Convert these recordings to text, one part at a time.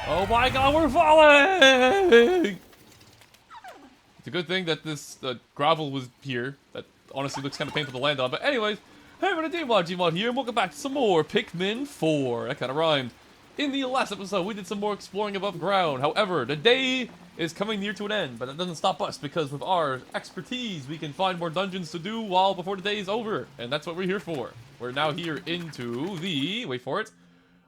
Oh my god, we're falling! It's a good thing that this gravel was here. That honestly looks kind of painful to land on. But anyways, hey everybody, Gmod here, and welcome back to some more Pikmin 4. That kind of rhymed. In the last episode, we did some more exploring above ground. However, the day is coming near to an end, but that doesn't stop us because with our expertise, we can find more dungeons to do before the day is over. And that's what we're here for. We're now here into the, wait for it,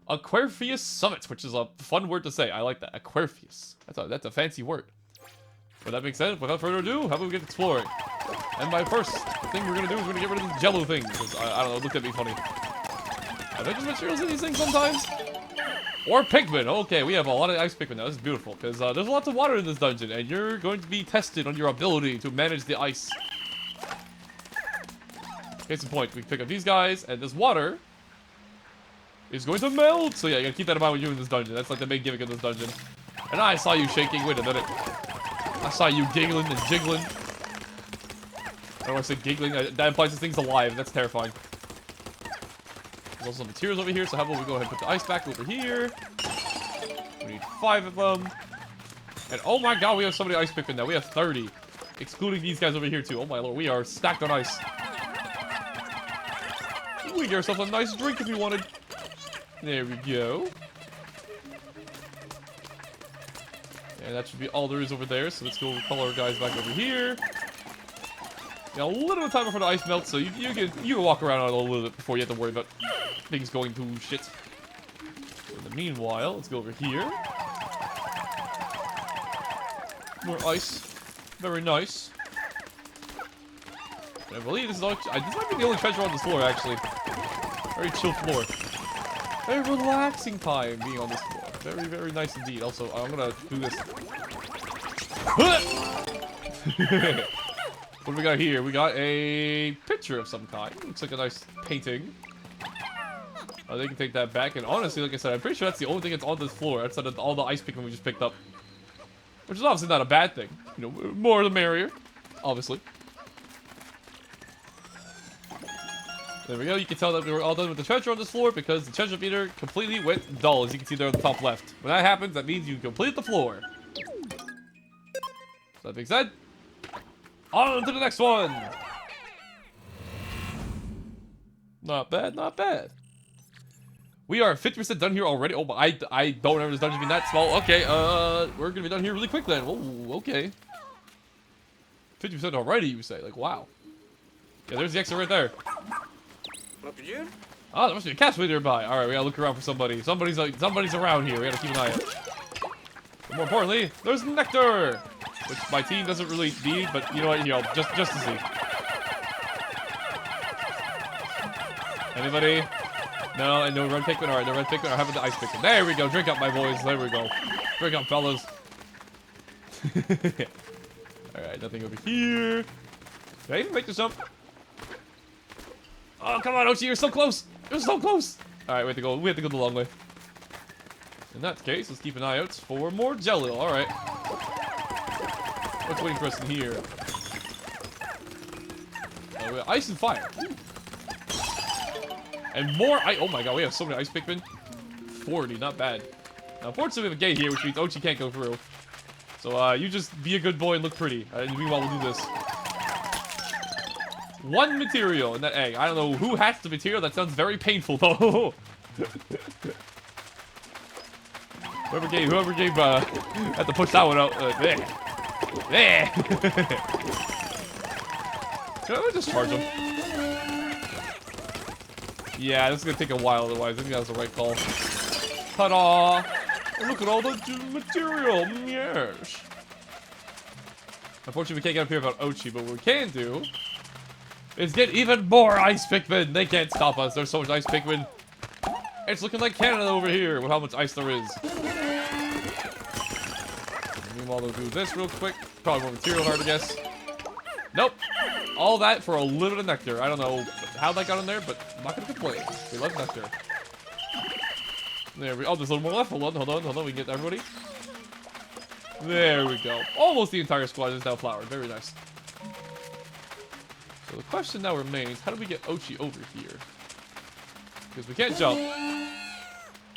Aquarius Summit, which is a fun word to say. I like that. Aquarius. That's a fancy word. With that being said, without further ado, how about we get exploring? And my first thing we're gonna do is we're gonna get rid of this jello thing. Because, I don't know, it looked at me funny. Are there just materials in these things sometimes? Or Pikmin. Okay, we have a lot of ice Pikmin now. This is beautiful. Because there's lots of water in this dungeon. And you're going to be tested on your ability to manage the ice. Case in point, we pick up these guys, and this water is going to melt. So yeah, you gotta keep that in mind when you're in this dungeon. That's like the main gimmick of this dungeon. And I saw you shaking. Wait a minute. I saw you giggling and jiggling. I don't want to say giggling. That implies this thing's alive. That's terrifying. There's also some materials over here. So how about we go ahead and put the ice back over here. We need 5 of them. And oh my god, we have so many ice Pikmin now. We have 30. Excluding these guys over here too. Oh my lord, we are stacked on ice. We get ourselves a nice drink if we wanted. There we go. And that should be all there is over there. So let's go call our guys back over here. Now a little bit of time before the ice melts, so you can walk around on it a little bit before you have to worry about things going to shit. In the meanwhile, let's go over here. More ice. Very nice. And I believe this is this might be the only treasure on this floor actually. Very chill floor. Very relaxing time being on this floor. Very, very nice indeed. Also, I'm gonna do this. What do we got here? We got a picture of some kind. Looks like a nice painting. They can take that back. And honestly, like I said, I'm pretty sure that's the only thing that's on this floor outside of all the ice Pikmin we just picked up. Which is obviously not a bad thing. You know, more the merrier. Obviously. There we go, you can tell that we were all done with the treasure on this floor because the treasure meter completely went dull, as you can see there on the top left. When that happens, that means you complete the floor. So that being said, on to the next one! Not bad, not bad. We are 50% done here already. Oh, but I don't remember this dungeon being that small. Okay, we're gonna be done here really quick then. Oh, okay. 50% already, you say? Like, wow. Yeah, there's the exit right there. Oh, there must be a catch way nearby. All right, we gotta look around for somebody. Somebody's around here. We gotta keep an eye out. But more importantly, there's nectar, which my team doesn't really need, but you know what? Here, just to see. Anybody? No, and no red Pikmin. All right, no red Pikmin. I have the ice Pikmin. There we go. Drink up, my boys. There we go. Drink up, fellas. All right, nothing over here. Did I even make this jump? Oh, come on, Ochi, you're so close! You're so close! Alright, we have to go the long way. In that case, let's keep an eye out for more jello. Alright. What's waiting for us in here? Oh, we have ice and fire. And more ice. Oh my god, we have so many ice Pikmin. 40, not bad. Now, unfortunately, we have a gate here, which means Ochi can't go through. So, you just be a good boy and look pretty. And meanwhile, we'll do this. 1 material in that egg. I don't know who hatched the material. That sounds very painful, though. whoever gave, had to push that one out. There. Can I just charge him? Yeah, this is gonna take a while. Otherwise, I think that was the right call. Ta-da! Look at all the material. Yes. Unfortunately, we can't get up here without Ochi, but what we can do is get even more ice Pikmin. They can't stop us. There's so much ice Pikmin. It's looking like Canada over here with how much ice there is. Meanwhile, we'll do this real quick. Probably more material, hard to guess. Nope. All that for a little bit of nectar. I don't know how that got in there, but I'm not gonna complain. We love nectar. There we go. Oh, there's a little more left. Hold on. We can get everybody. There we go. Almost the entire squad is now flowered. Very nice. So the question now remains, how do we get Ochi over here? Because we can't jump.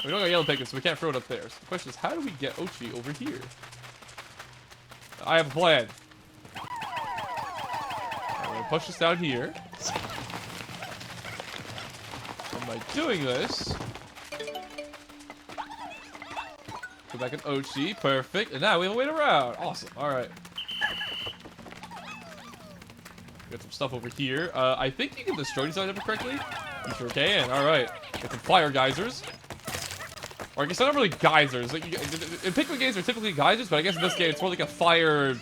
We don't got yellow Pikmin, so we can't throw it up there. So the question is, how do we get Ochi over here? I have a plan. I'm gonna push this down here. And by doing this, go back in Ochi, perfect. And now we have a way around. Awesome. All right. Got some stuff over here. I think you can destroy these items correctly. You sure can. All right. Get some fire geysers. Or I guess they're not really geysers. Like, in Pikmin games, they're typically geysers, but I guess in this game, it's more like a fire.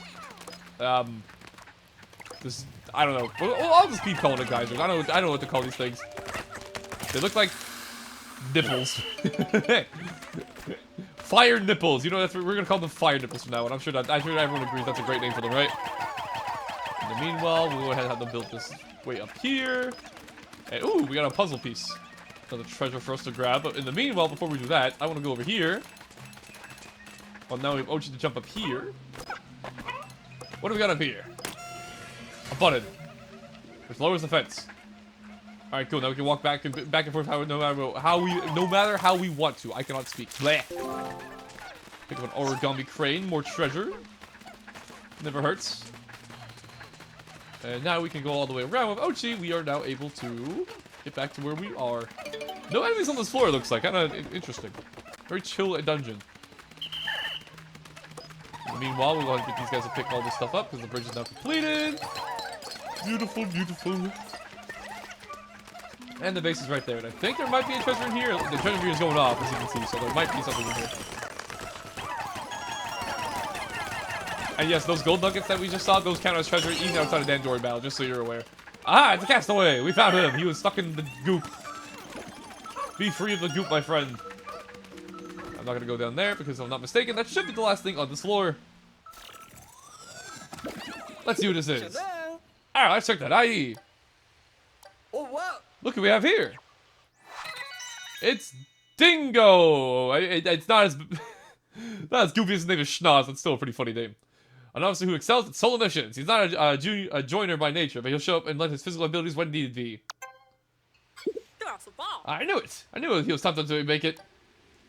This, I don't know. Well, I'll just keep calling it geysers. I don't know what to call these things. They look like nipples. Fire nipples. You know, that's what we're gonna call them, fire nipples from now on. I'm sure everyone agrees that's a great name for them, right? In the meanwhile, we'll go ahead and have them build this way up here. And ooh, we got a puzzle piece. Another treasure for us to grab. But in the meanwhile, before we do that, I want to go over here. Well, now we have Ochi to jump up here. What do we got up here? A button, which lowers the fence. All right, cool. Now we can walk back and forth no matter how we want to. I cannot speak. Blech. Pick up an origami crane, more treasure. Never hurts. And now we can go all the way around with Ochi. We are now able to get back to where we are. No enemies on this floor, it looks like. Kind of interesting. Very chill dungeon. Meanwhile, we'll go ahead and get these guys to pick all this stuff up because the bridge is now completed. Beautiful, beautiful. And the base is right there. And I think there might be a treasure in here. The treasure here is going off, as you can see, so there might be something in here. And yes, those gold nuggets that we just saw, those count as treasure even outside of Dandori battle, just so you're aware. Ah, it's a castaway! We found him! He was stuck in the goop. Be free of the goop, my friend. I'm not gonna go down there because if I'm not mistaken, that should be the last thing on this floor. Let's see what this is. Alright, let's check that IE. Oh, wow. Look who we have here. It's Dingo! It's not as not as goofy as his name is Schnoz, it's still a pretty funny name. An officer who excels at solo missions. He's not a joiner by nature, but he'll show up and let his physical abilities when needed be. I knew it! I knew he was tough to make it.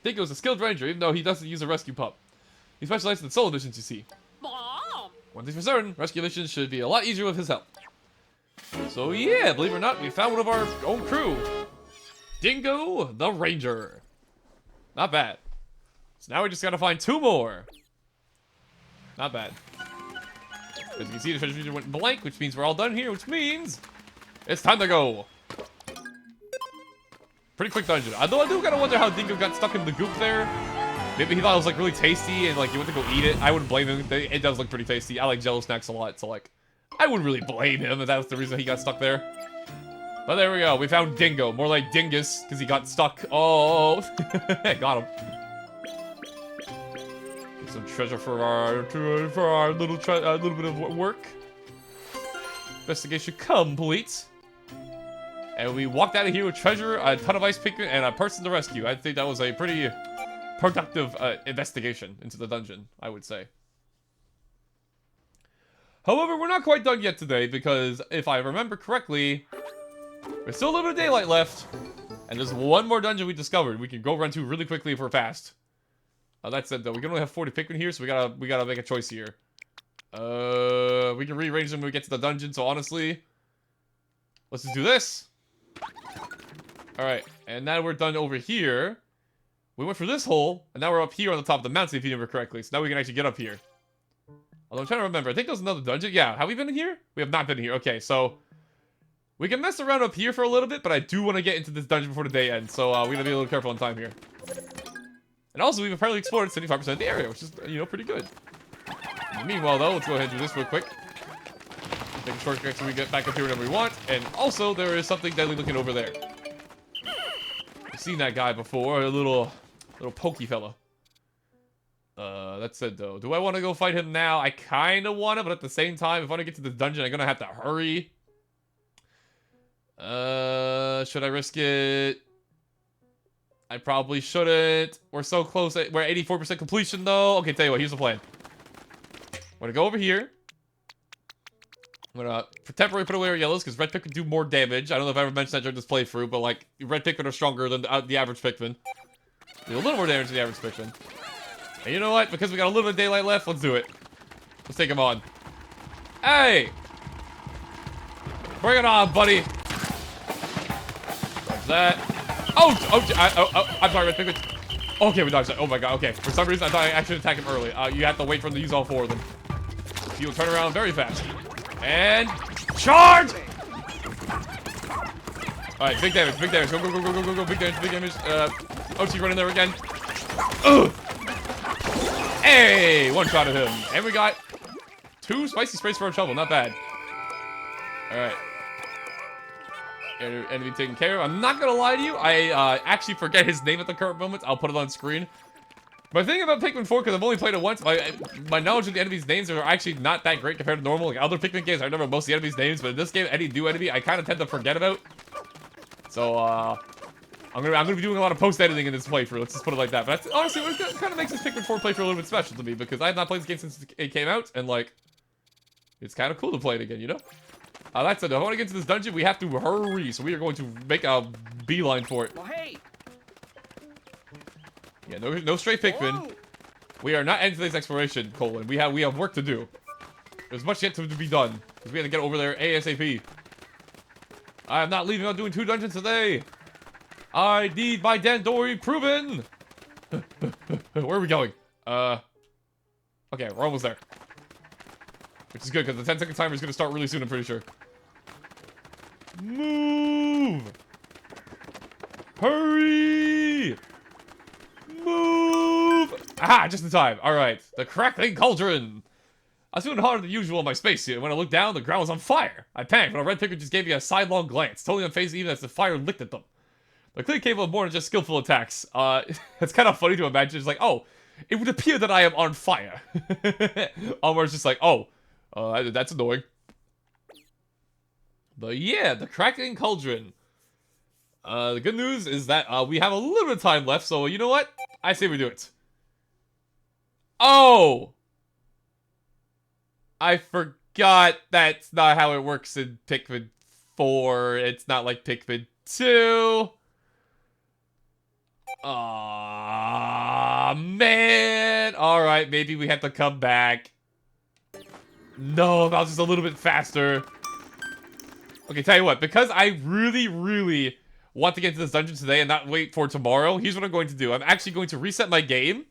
Dingo's a skilled ranger, even though he doesn't use a rescue pup. He specializes in solo missions, you see. One thing's for certain, rescue missions should be a lot easier with his help. So yeah, believe it or not, we found one of our own crew. Dingo the Ranger. Not bad. So now we just gotta find 2 more. Not bad. As you can see, the treasure meter went blank, which means we're all done here, which means it's time to go. Pretty quick dungeon. Although I do kind of wonder how Dingo got stuck in the goop there. Maybe he thought it was like really tasty and like he went to go eat it. I wouldn't blame him. It does look pretty tasty. I like Jello snacks a lot, so like I wouldn't really blame him if that was the reason he got stuck there. But there we go. We found Dingo. More like Dingus because he got stuck. Oh, got him. Get some treasure for our little bit of work. Investigation complete. And we walked out of here with treasure, a ton of ice Pikmin, and a person to rescue. I think that was a pretty productive investigation into the dungeon, I would say. However, we're not quite done yet today, because if I remember correctly, there's still a little bit of daylight left. And there's one more dungeon we discovered. We can go run to really quickly if we're fast. That said, though, we can only have 40 Pikmin here, so we gotta make a choice here. We can rearrange them when we get to the dungeon, so honestly, let's just do this. Alright, and now we're done over here. We went for this hole, and now we're up here on the top of the mountain, if you remember correctly. So now we can actually get up here. Although I'm trying to remember, I think there's another dungeon. Yeah, have we been in here? We have not been here. Okay, so we can mess around up here for a little bit, but I do want to get into this dungeon before the day ends. So we're gonna be a little careful on time here. And also, we've apparently explored 75% of the area, which is, you know, pretty good. Meanwhile, though, let's go ahead and do this real quick. Take a shortcut so we get back up here whenever we want. And also, there is something deadly looking over there. I've seen that guy before, a little pokey fella. That said, though, do I want to go fight him now? I kind of want to, but at the same time, if I want to get to this dungeon, I'm going to have to hurry. Should I risk it? I probably shouldn't. We're so close. We're at 84% completion, though. Okay, tell you what, here's the plan. I'm going to go over here. I'm going to temporarily put away our yellows, because red Pikmin do more damage. I don't know if I ever mentioned that during this playthrough, but, like, red Pikmin are stronger than the average Pikmin. Do a little more damage to the average Pikmin. And you know what? Because we got a little bit of daylight left, let's do it. Let's take him on. Hey! Bring it on, buddy. Dodge that. I'm sorry, Red Pikmin. Okay, we dodged that. Oh my god, okay. For some reason, I thought I should attack him early. You have to wait for him to use all 4 of them. He will turn around very fast. And... charge! Alright, big damage, big damage. Go, go, go, go, go, go, go. Big damage, big damage. Ochi running there again. Ugh! Hey! One shot at him. And we got 2 spicy sprays for a shovel. Not bad. Alright. Enemy taken care of. I'm not gonna lie to you. I actually forget his name at the current moment. I'll put it on screen. My thing about Pikmin 4, because I've only played it once, my knowledge of the enemies' names are actually not that great compared to normal. Like other Pikmin games, I remember most of the enemies' names, but in this game, any new enemy, I kind of tend to forget about. So, I'm gonna be doing a lot of post-editing in this playthrough. Let's just put it like that. But that's, honestly, it kind of makes this Pikmin 4 playthrough a little bit special to me, because I have not played this game since it came out, and like, it's kind of cool to play it again, you know? That said, if I want to get into this dungeon, we have to hurry, so we are going to make a beeline for it. Well, hey. Yeah, no straight Pikmin. Whoa. We are not ending today's exploration, Colin. We have work to do. There's much yet to be done, because we have to get over there ASAP. I am not leaving out doing 2 dungeons today. I need my Dandori proven. Where are we going? Okay, we're almost there. Which is good, because the 10-second timer is going to start really soon, I'm pretty sure. Move! Hurry! Move! Ah, just in time. Alright, the crackling cauldron. I was doing harder than usual in my spacesuit. When I looked down, the ground was on fire. I panicked, but a red Pikmin just gave me a sidelong glance, totally unfazed even as the fire licked at them. They're clearly capable of more than just skillful attacks. It's kind of funny to imagine. It's like, oh, it would appear that I am on fire. Almost just like, oh, that's annoying. But yeah, the crackling cauldron. The good news is that we have a little bit of time left, so you know what? I say we do it. Oh! I forgot that's not how it works in Pikmin 4. It's not like Pikmin 2. Aw, man. Alright, maybe we have to come back. No, that was just a little bit faster. Okay, tell you what. Because I really, really want to get to this dungeon today and not wait for tomorrow, here's what I'm going to do. I'm actually going to reset my game.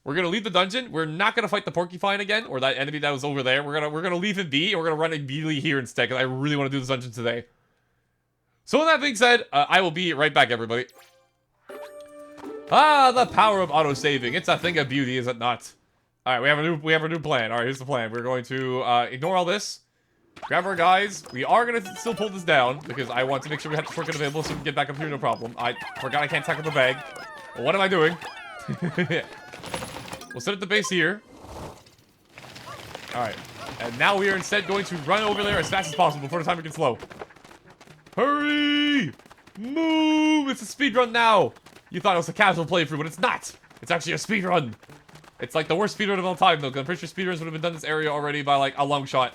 We're going to leave the dungeon. We're not going to fight the porcupine again, or that enemy that was over there. We're gonna leave him be, and we're going to run immediately here instead, because I really want to do this dungeon today. So with that being said, I will be right back, everybody. Ah, the power of auto-saving. It's a thing of beauty, is it not? Alright, we have a new plan. Alright, here's the plan. We're going to ignore all this. Grab our guys. We are going to still pull this down, because I want to make sure we have the shortcut available so we can get back up here, no problem. I forgot I can't tackle the bag. Well, what am I doing? We'll set up the base here. Alright. And now we are instead going to run over there as fast as possible before the timer gets low. Hurry! Move! It's a speedrun now! You thought it was a casual playthrough, but it's not! It's actually a speedrun! It's like the worst speedrun of all time, though, because I'm pretty sure speedruns would have been done in this area already by, like, a long shot.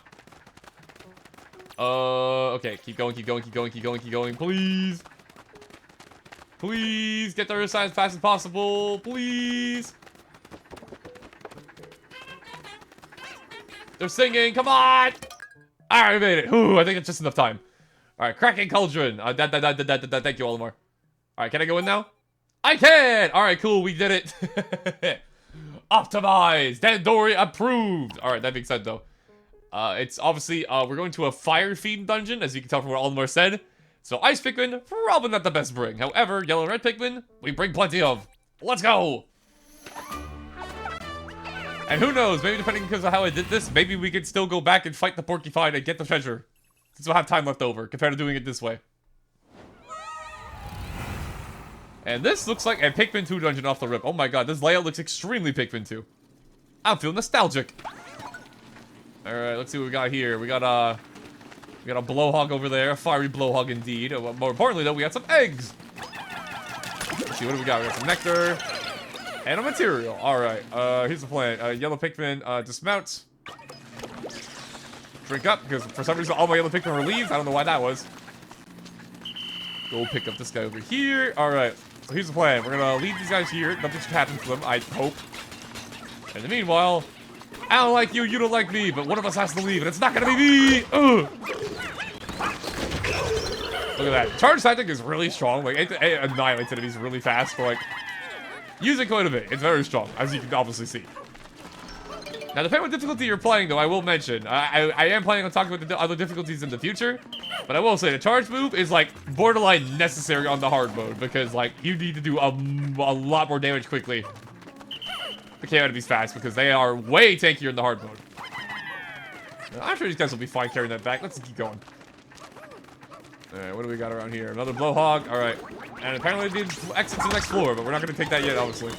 Okay. Keep going, keep going, keep going, keep going, keep going. Please! Please! Get there as fast as possible! Please! They're singing! Come on! Alright, we made it! Ooh, I think it's just enough time. Alright, cracking cauldron. Thank you, Olimar. Alright, can I go in now? I can! Alright, cool, we did it. Optimized! Dandori approved! Alright, that being said, though. It's obviously, we're going to a fire-themed dungeon, as you can tell from what Olimar said. So, Ice Pikmin, probably not the best bring. However, Yellow and Red Pikmin, we bring plenty of. Let's go! And who knows, maybe depending because of how I did this, maybe we could still go back and fight the porcupine and get the treasure. Since we'll have time left over, compared to doing it this way. And this looks like a Pikmin 2 dungeon off the rip. Oh my god, this layout looks extremely Pikmin 2. I'm feeling nostalgic. Alright, let's see what we got here. We got a blowhog over there. A fiery blowhog indeed. More importantly, though, we got some eggs. Let's see, what do we got? We got some nectar. And a material. Alright, here's the plan. Yellow Pikmin, dismount. Drink up, because for some reason all my yellow Pikmin were leaves. I don't know why that was. Go pick up this guy over here. Alright, So here's the plan. We're gonna leave these guys here. Nothing should happen to them, I hope. In the meanwhile, I don't like you, you don't like me, but one of us has to leave, and it's not gonna be me! Ugh. Look at that. Charge tactic is really strong. Like, it annihilates enemies really fast, but, like, use it quite a bit. It's very strong, as you can obviously see. Now, depending on what difficulty you're playing, though, I will mention, I am planning on talking about the other difficulties in the future, but I will say the charge move is, like, borderline necessary on the hard mode, because, like, you need to do a lot more damage quickly to KO enemies fast, because they are way tankier in the hard mode. Now, I'm sure these guys will be fine carrying that back. Let's keep going. Alright, what do we got around here? Another blowhog. Alright. And apparently we need exit to the next floor, but we're not going to take that yet, obviously.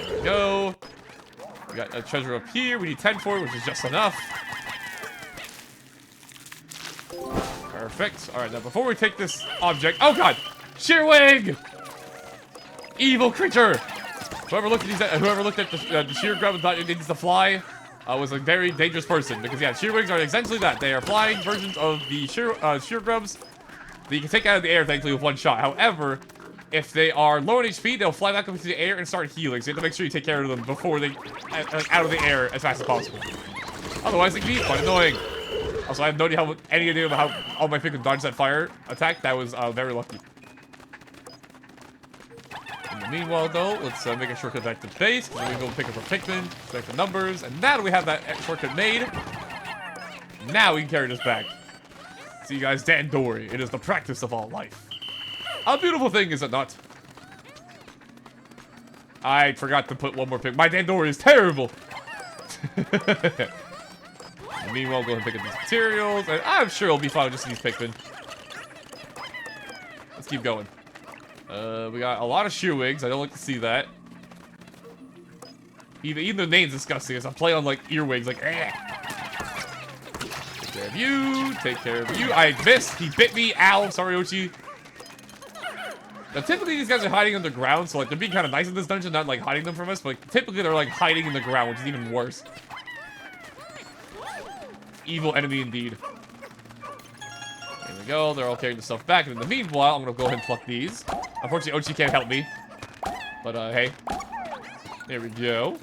There we go. We got a treasure up here. We need 10 for it, which is just enough. Perfect. Alright, now before we take this object... Oh, God! Shearwig! Evil creature! Whoever looked at the shear grub and thought it needs to fly was a very dangerous person. Because, yeah, shearwigs are essentially that. They are flying versions of the shear grubs that you can take out of the air, thankfully, with one shot. However, if they are low on HP, they'll fly back up into the air and start healing. So you have to make sure you take care of them before they out of the air as fast as possible. Otherwise, they can be quite annoying. Also, I have no idea about how all my Pikmin dodged that fire attack. That was very lucky. In the meanwhile, though, let's make a shortcut back to base. Then we go pick up our Pikmin, select the numbers, and now that we have that shortcut made, now we can carry this back. See you guys, Dandori. It is the practice of all life. A beautiful thing, is it not? I forgot to put one more pick. My Dandori is terrible. And meanwhile, go ahead and pick up these materials, and I'm sure it'll be fine with just these Pikmin. Let's keep going. We got a lot of shearwigs. I don't like to see that. Even the name's disgusting. As I play on like earwigs, like eh. Take care of you. Take care of you. I missed. He bit me. Ow. Sorry, Ochi. Now, typically these guys are hiding underground, so like they're being kind of nice in this dungeon, not like hiding them from us. But like, typically they're like hiding in the ground, which is even worse. Evil enemy indeed. There we go. They're all carrying the stuff back. And in the meanwhile, I'm gonna go ahead and pluck these. Unfortunately, Ochi can't help me. But, hey. There we go.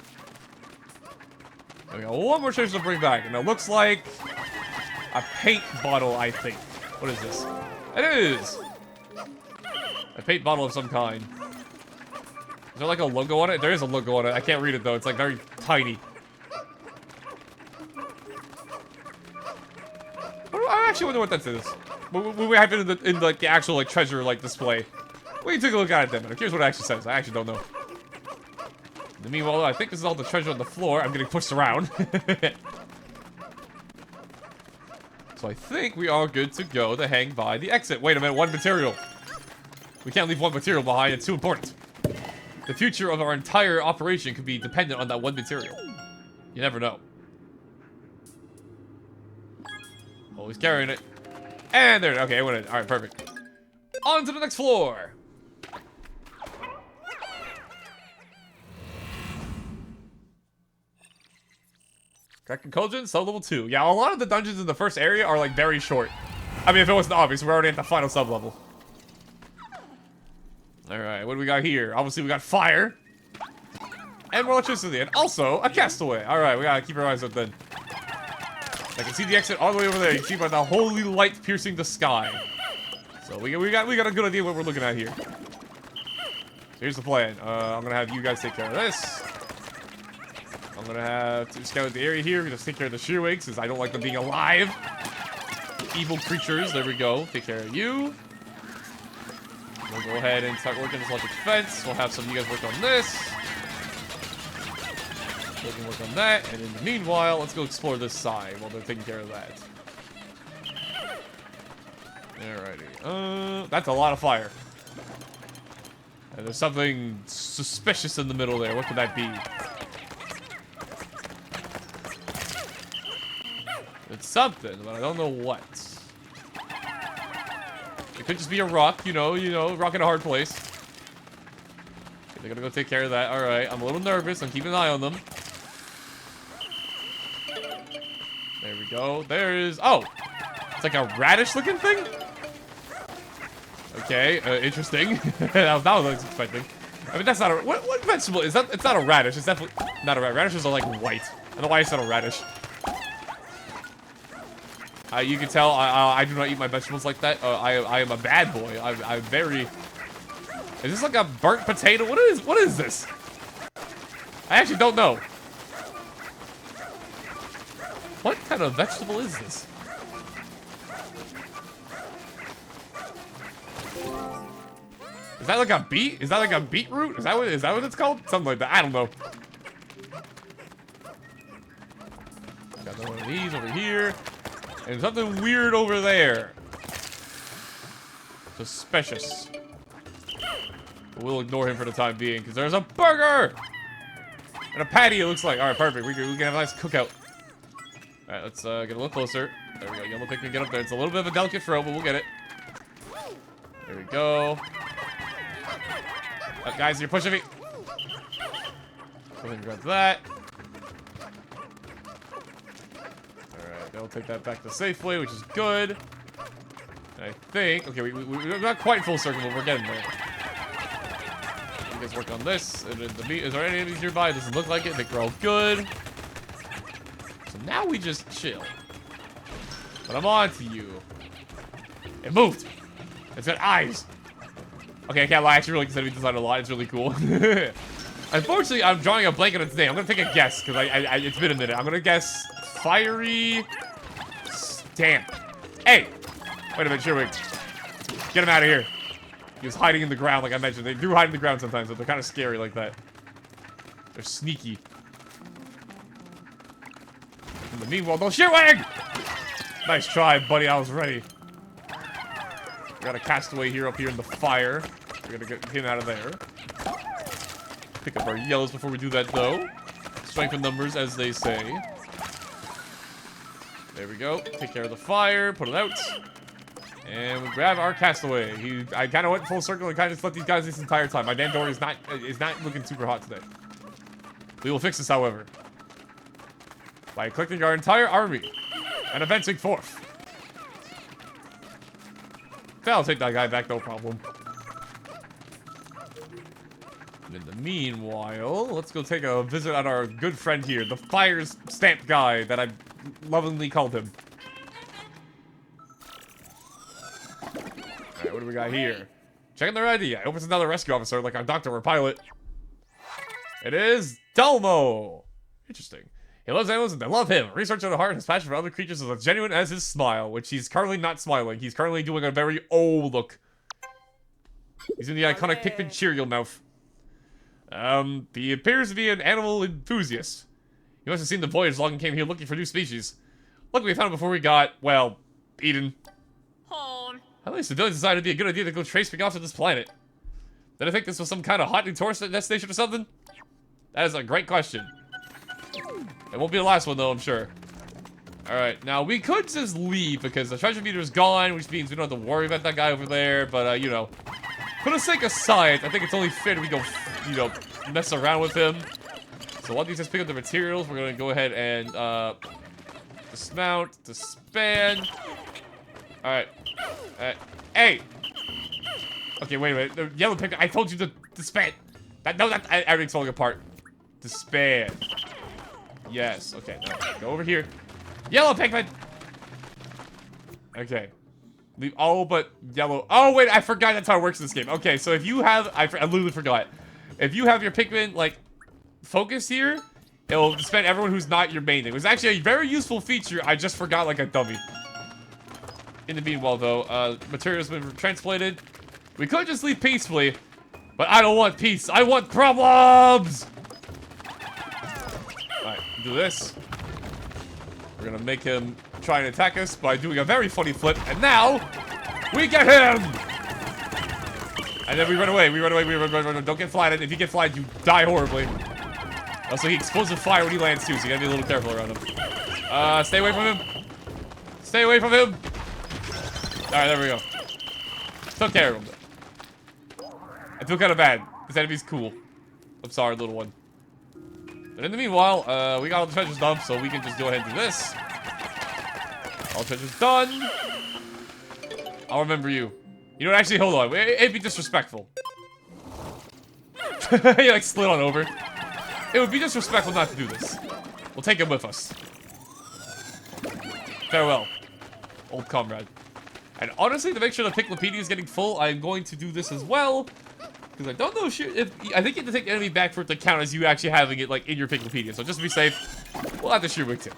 There we go. One more treasure to bring back. And it looks like a paint bottle, I think. What is this? It is! A paint bottle of some kind. Is there like a logo on it? There is a logo on it. I can't read it, though. It's like very tiny. I actually wonder what that is. When we have it in like the actual like treasure like display. We can take a look at it then. Here's what it actually says. I actually don't know. In the meanwhile, I think this is all the treasure on the floor. I'm getting pushed around. So I think we are good to go to hang by the exit. Wait a minute, one material. We can't leave one material behind. It's too important. The future of our entire operation could be dependent on that one material. You never know. Always carrying it. And there. Okay, I went in. All right, perfect. On to the next floor. Kraken Cauldron, sub level 2. Yeah, a lot of the dungeons in the first area are like very short. I mean, if it wasn't obvious, we're already at the final sub level. Alright, what do we got here? Obviously, we got fire. And more electricity. And also, a castaway. Alright, we gotta keep our eyes up then. I can see the exit all the way over there. You can see by the holy light piercing the sky. So we got a good idea what we're looking at here. So here's the plan. I'm gonna have you guys take care of this. I'm gonna have to scout the area here. Just take care of the shearwigs, since I don't like them being alive. Evil creatures. There we go. Take care of you. We'll go ahead and start working this electric fence. We'll have some of you guys work on this. We can work on that. And in the meanwhile, let's go explore this side while they're taking care of that. Alrighty. That's a lot of fire. And there's something suspicious in the middle there. What could that be? It's something, but I don't know what. It could just be a rock, you know, rock in a hard place. Okay, they're gonna go take care of that. Alright, I'm a little nervous. I'm keeping an eye on them. There we go. There's... Oh! It's like a radish-looking thing? Okay, interesting. that was what I was expecting. I mean, that's not a... What vegetable is that? It's not a radish. It's definitely not a radish. Radishes are, like, white. I don't know why I said a radish. You can tell I do not eat my vegetables like that. I am a bad boy. I'm very... Is this like a burnt potato? What is this? I actually don't know. What kind of vegetable is this? Is that like a beet? Is that like a beetroot? Is that what it's called? Something like that. I don't know. Got one of these over here. And something weird over there. Suspicious. But we'll ignore him for the time being, because there's a burger! And a patty, it looks like. Alright, perfect. We can have a nice cookout. Alright, let's get a little closer. There we go. Yellow Pikmin, get up there. It's a little bit of a delicate throw, but we'll get it. There we go. Guys, you're pushing me. Go ahead and grab that. Alright, they'll take that back to safely, which is good. And I think... Okay, we're not quite full circle, but we're getting there. You guys work on this. And the meat, is there any enemies nearby? It doesn't look like it. I think we're all good. So now we just chill. But I'm on to you. It moved. It's got eyes. Okay, I can't lie. I actually really consider this design a lot. It's really cool. Unfortunately, I'm drawing a blank on its name. I'm gonna take a guess because it's been a minute. I'm gonna guess fiery stamp. Hey, wait a minute, Sherwig. Get him out of here. He was hiding in the ground, like I mentioned. They do hide in the ground sometimes, but they're kind of scary like that. They're sneaky. In the meanwhile, no, Sherwig! Nice try, buddy. I was ready. We got a castaway here up here in the fire. We're gonna get him out of there. Pick up our yellows before we do that, though. Strength in numbers, as they say. There we go. Take care of the fire. Put it out. And we grab our castaway. I kind of went full circle and kind of just let these guys this entire time. My Dandori is not looking super hot today. We will fix this, however, by collecting our entire army and advancing forth. I'll take that guy back, no problem. And in the meanwhile, let's go take a visit at our good friend here, the fire stamp guy that I lovingly called him. Alright, what do we got here? Checking their ID. I hope it's another rescue officer like our doctor or pilot. It is Delmo. Interesting. He loves animals and they love him. Research at the heart, his passion for other creatures is as genuine as his smile, which he's currently not smiling. He's currently doing a very old look. He's in the iconic Pikmin Cheerio mouth. He appears to be an animal enthusiast. He must have seen the voyage log and came here looking for new species. Luckily, we found him before we got, well, eaten. At least civilians decided it'd be a good idea to go tracing off to this planet. Did I think this was some kind of hot new tourist destination or something? That is a great question. It won't be the last one, though, I'm sure. Alright, now we could just leave because the treasure meter is gone, which means we don't have to worry about that guy over there, but, you know. For the sake of science, I think it's only fair we go, you know, mess around with him. So while these just pick up the materials, we're gonna go ahead and, dismount, disband. Alright. Hey! Okay, wait a minute. The yellow Pikmin, I told you to disband. Everything's falling apart. Disband. Yes, okay, now go over here. Yellow Pikmin! Okay. Leave all but yellow. Oh, wait, I forgot that's how it works in this game. Okay, so if you have... I literally forgot. If you have your Pikmin, like, focus here, it'll disband everyone who's not your main thing. It was actually a very useful feature. I just forgot like a dummy. In the meanwhile, though, materials have been transplanted. We could just leave peacefully, but I don't want peace. I want problems! Alright, do this. We're gonna make him try and attack us by doing a very funny flip, and now we get him! And then we run away, we run. Don't get flattened. If you get flattened, you die horribly. Also, he explosive fire when he lands too, so you gotta be a little careful around him. Stay away from him. Stay away from him. Alright, there we go. Took care of him. I feel kind of bad. This enemy's cool. I'm sorry, little one. But in the meanwhile, we got all the treasures done, so we can just go ahead and do this. All treasures done. I'll remember you. You know what, actually, hold on. It'd be disrespectful. He, like, slid on over. It would be disrespectful not to do this. We'll take him with us. Farewell, old comrade. And honestly, to make sure the Piklopedia is getting full, I'm going to do this as well. Because I don't know if I think you have to take enemy back for it to count as you actually having it, like, in your Piklopedia. So just to be safe, we'll have to Shearwig too.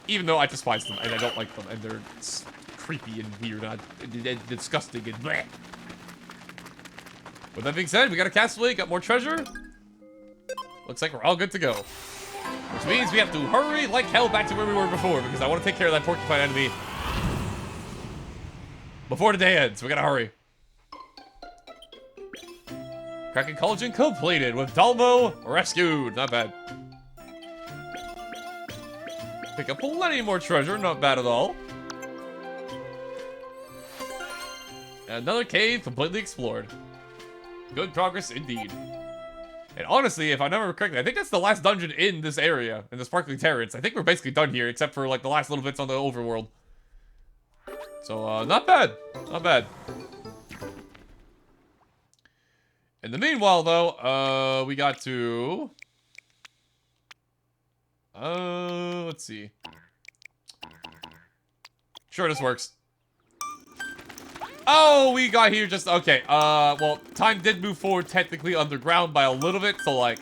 Even though I despise them, and I don't like them, and they're creepy and weird, and disgusting, and bleh. With that being said, we got a castle, got more treasure. Looks like we're all good to go. Which means we have to hurry like hell back to where we were before, because I want to take care of that porcupine enemy before the day ends. We gotta hurry. Kraken Cauldron completed, with Dalmo rescued. Not bad. Pick up plenty more treasure, not bad at all. Another cave completely explored. Good progress indeed. And honestly, if I remember correctly, I think that's the last dungeon in this area, in the Sparkling Terrace. I think we're basically done here, except for like the last little bits on the overworld. So, not bad. Not bad. In the meanwhile, though, we got to... let's see. Sure, this works. Oh, we got here just... Okay, well, time did move forward technically underground by a little bit, so, like...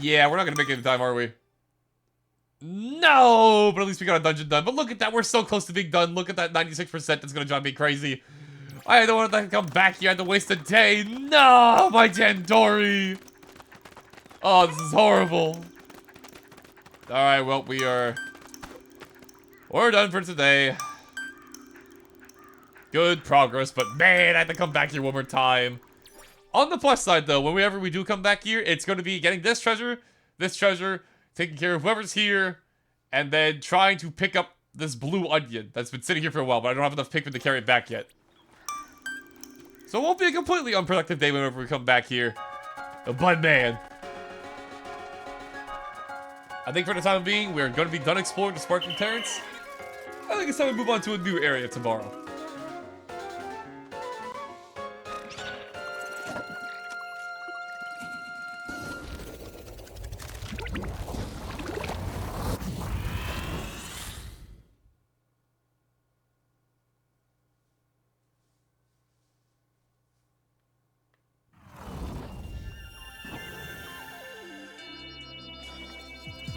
Yeah, we're not gonna make it in time, are we? No! But at least we got a dungeon done. But look at that, we're so close to being done. Look at that 96% that's gonna drive me crazy. I don't want to come back here. I had to waste a day. No, my Dandori. Oh, this is horrible. Alright, well, we're done for today. Good progress, but man, I have to come back here one more time. On the plus side, though, whenever we do come back here, it's going to be getting this treasure, taking care of whoever's here, and then trying to pick up this blue onion that's been sitting here for a while, but I don't have enough Pikmin to carry it back yet. So it won't be a completely unproductive day whenever we come back here. But man, I think for the time being, we're going to be done exploring the Sparkling Terrace. I think it's time to move on to a new area tomorrow.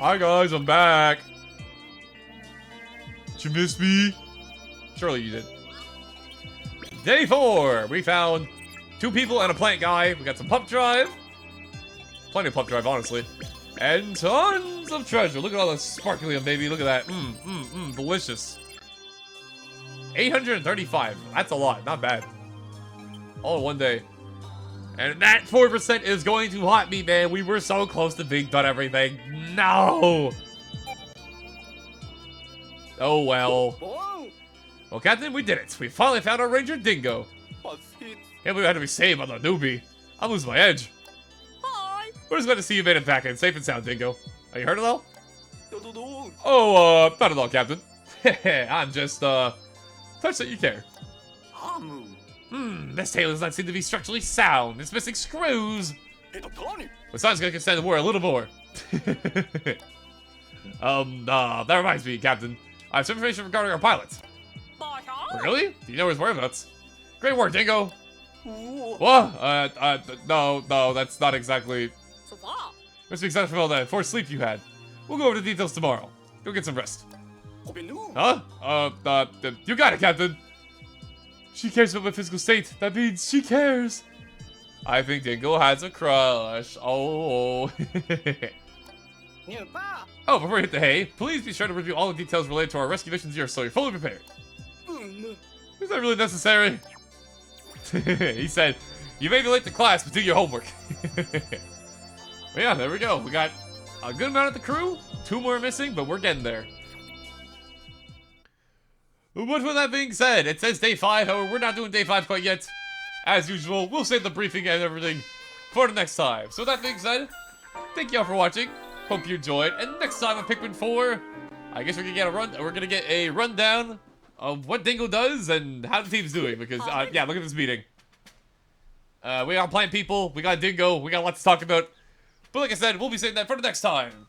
Hi guys, I'm back. Did you miss me? Surely you did. Day 4! We found 2 people and a plant guy. We got some pump drive. Plenty of pump drive, honestly. And tons of treasure. Look at all the sparklium, baby. Look at that. Delicious. 835. That's a lot. Not bad. All in one day. And that 4% is going to haunt me, man. We were so close to being done everything. No! Oh, well. Well, Captain, we did it. We finally found our Ranger Dingo. Can't believe I had to be saved by the newbie. I'm losing my edge. Hi. We're just glad to see you made it back in safe and sound, Dingo. Are you hurt at all? Oh, not at all, Captain. I'm just, touched that you care. This tail does not seem to be structurally sound. It's missing screws. Besides, gonna extend the war a little more. That reminds me, Captain. I have some information regarding our pilot. Really? Do you know his whereabouts? Great work, Dingo. What? No, that's not exactly... Must be excited from all that forced sleep you had. We'll go over the details tomorrow. Go get some rest. Huh? You got it, Captain. She cares about my physical state. That means she cares. I think Dingo has a crush. Oh. Oh, before we hit the hay, please be sure to review all the details related to our rescue missions here so you're fully prepared. Is that really necessary? He said, you may be late to class, but do your homework. But yeah, there we go. We got a good amount of the crew. 2 more missing, but we're getting there. But with that being said, it says day 5. However, we're not doing day 5 quite yet. As usual, we'll save the briefing and everything for the next time. So with that being said, thank y'all for watching. Hope you enjoyed. And next time on Pikmin 4, I guess we're gonna get a rundown of what Dingo does and how the team's doing. Because, yeah, look at this meeting. We got plant people, we got Dingo, we got a lot to talk about. But like I said, we'll be saving that for the next time.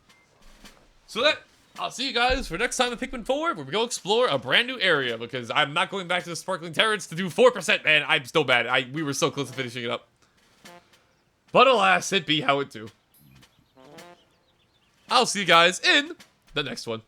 So I'll see you guys for next time in Pikmin 4, where we go explore a brand new area, because I'm not going back to the Sparkling Terrace to do 4%, man. I'm still bad. We were so close to finishing it up. But alas, it be how it do. I'll see you guys in the next one.